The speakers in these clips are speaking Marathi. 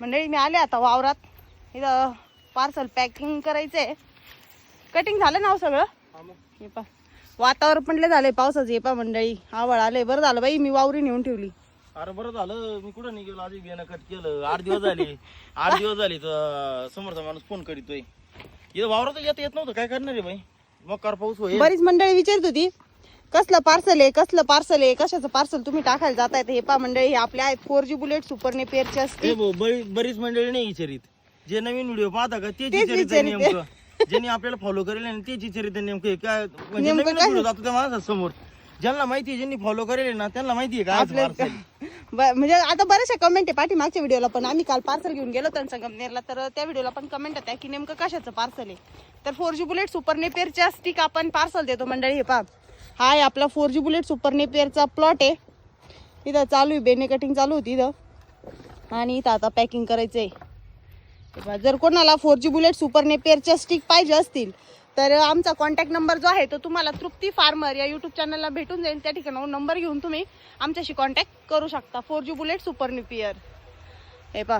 मंडळी मी आले आता वावरात. इथं पार्सल पॅकिंग करायचंय. कटिंग झालं ना सगळं. हे पा वातावरण पण लय झालंय पावसाचं. हे पा मंडळी आवळ आलंय. बरं झालं बाई मी वावरी नेऊन ठेवली. अरे बरं झालं मी कुठं नाही गेलो. आधी बियाणं कट केलं. 8 दिवस झाले. 8 दिवस झाले तर समोरचा माणूस फोन करीतोय. इथं वावरात येत नव्हतं. काय करणार रे बाई. मग कार पाऊस होईल. बरीच मंडळी विचारत होती कसलं पार्सल आहे, कसलं पार्सल आहे, कशाचं पार्सल तुम्ही टाकायला जाताय. हे पा मंडळी हे आपले आहेत 4G बुलेट सुपर नेपियरचे असते. बरीच मंडळी नाही विचारित. जे नवीन व्हिडिओ पाहता का तेच तेच विचारित नेमकं. ज्यांनी आपल्याला फॉलो करेल आणि तेच विचारित नेमकं काय म्हणजे नवीन व्हिडिओ जातो त्या माणसा समोर. ज्यांना माहिती ज्यांनी फॉलो करेल ना त्यांना माहिती आहे काय parcel. म्हणजे आता बऱ्याचशा कमेंट आहे पाठीमागच्या व्हिडिओला पण. आम्ही काल पार्सल घेऊन गेलो त्यांचा कंपनीला, तर त्या व्हिडिओला पण कमेंट होत्या की नेमकं कशाचं पार्सल आहे. तर 4G बुलेट सुपर नेपियरच्या स्टिक आपण पार्सल देतो मंडळी. हे पा हा आहे आपला 4G बुलेट सुपर नेपियरचा प्लॉट आहे. इथं चालू आहे बेने कटिंग चालू होती इथं. आणि इथं आता पॅकिंग करायचं आहे. जर कोणाला 4G बुलेट सुपर नेपियरच्या स्टिक पाहिजे असतील तर आमचा कॉन्टॅक्ट नंबर जो आहे तो तुम्हाला तृप्ती फार्मर या यूट्यूब चॅनलला भेटून जाईल. त्या ठिकाणाहून नंबर घेऊन तुम्ही आमच्याशी कॉन्टॅक्ट करू शकता. 4G bullet super Napier. हे पा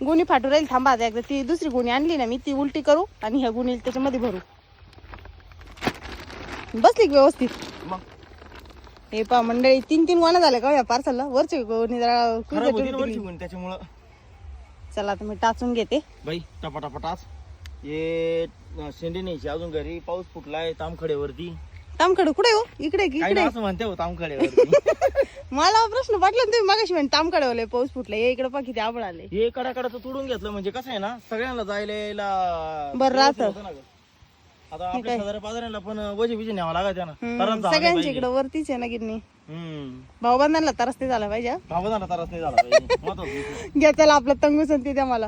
गुणी फाटू राहील. थांबा आता एकदा ती दुसरी गुणी आणली ना मी ती उलटी करू आणि ह्या गुणी त्याच्यामध्ये भरू. बसली व्यवस्थित. मग हे पा मंडळी 3 गोण्या झाल्या का या पार्सलला. वरची गोणी जरा त्याच्यामुळं चला आता मी टाचून घेते बाई टपाटपाटाच. हे शेंडे न्यायची अजून घरी. पाऊस फुटलाय तामखड्यावरती. तामखड कुठे हो. इकडे की इकडे असं म्हणते हो तामखड्यावरती. मला प्रश्न पडला ना तुम्ही मगाशी म्हणे तामखड्यावरले पाऊस फुटला. हे इकडे पा किती आबळ आले. हे कडाकडाचं तोडून घेतलं म्हणजे कसं आहे ना सगळ्यांना जायला यायला बरं राहतं. आता आपल्या शेजाऱ्या पाजाऱ्यांना पण वजी बिजी न्यावं लागायचं ना. तरच झालं सगळ्यांच्या पाहिजे. इकडे वरतीच आहे ना गिरणी. हम्म भाऊबंधांना त्रास नाही झाला पाहिजे. भावदाना त्रास नाही झाला पाहिजे. महत्वाचं. घ्या चला आपला तंगूस आणि ते द्या मला.